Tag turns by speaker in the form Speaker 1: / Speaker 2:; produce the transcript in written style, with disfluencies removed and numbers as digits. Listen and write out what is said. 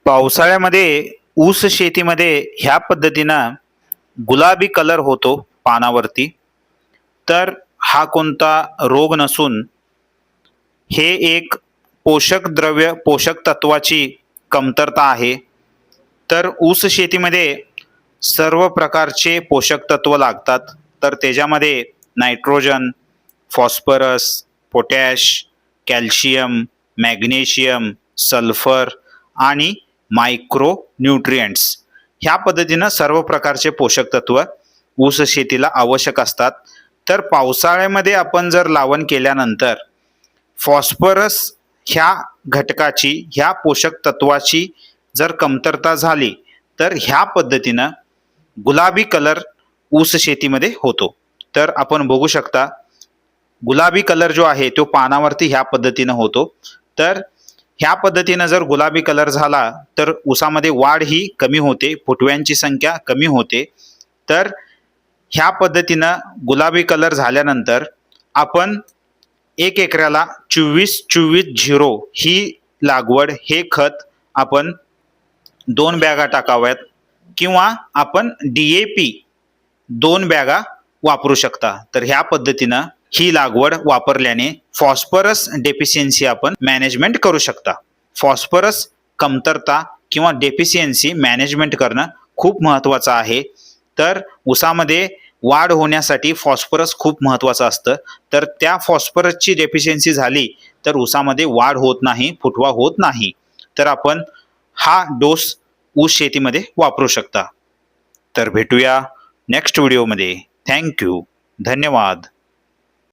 Speaker 1: पावसाळ्यामध्ये ऊस शेतीमध्ये ह्या पद्धतीनं गुलाबी कलर होतो पानावरती. तर हा कोणता रोग नसून हे एक पोषक द्रव्य पोषक तत्वाची कमतरता आहे. तर ऊस शेतीमध्ये सर्व प्रकारचे पोषक तत्व लागतात. तर त्याच्यामध्ये nitrogen, phosphorus, potash, calcium, magnesium, sulphur आणि मायक्रो न्यूट्रिएंट्स ह्या पद्धतीनं सर्व प्रकारचे पोषक तत्व ऊस शेतीला आवश्यक असतात. तर पावसाळ्यामध्ये आपण जर लावण केल्यानंतर फॉस्फरस ह्या घटकाची ह्या पोषक तत्वाची जर कमतरता झाली तर ह्या पद्धतीनं गुलाबी कलर ऊस शेतीमध्ये होतो. तर आपण बघू शकता गुलाबी कलर जो आहे तो पानावरती ह्या पद्धतीनं होतो. तर ह्या पद्धतीनं जर गुलाबी कलर झाला तर ऊसामध्ये वाढ ही कमी होते, फुटव्यांची संख्या कमी होते. तर ह्या पद्धतीनं गुलाबी कलर झाल्यानंतर आपण 1 एकराला 24-24-0 ही लागवड हे खत आपण 2 बॅगा टाकाव्यात किंवा आपण DAP 2 बॅगा वापरू शकता. तर ह्या पद्धतीनं ही लागवड वापरल्याने फॉस्फरस डेफिशियन्सी आपण मॅनेजमेंट करू शकता. फॉस्फरस कमतरता किंवा डेफिशियन्सी मॅनेजमेंट करणं खूप महत्त्वाचं आहे. तर ऊसामध्ये वाढ होण्यासाठी फॉस्फरस खूप महत्त्वाचं असतं. तर त्या फॉस्फरसची डेफिशियन्सी झाली तर ऊसामध्ये वाढ होत नाही, फुटवा होत नाही. तर आपण हा डोस ऊस शेतीमध्ये वापरू शकता. तर भेटूया नेक्स्ट व्हिडिओमध्ये. थँक्यू. धन्यवाद.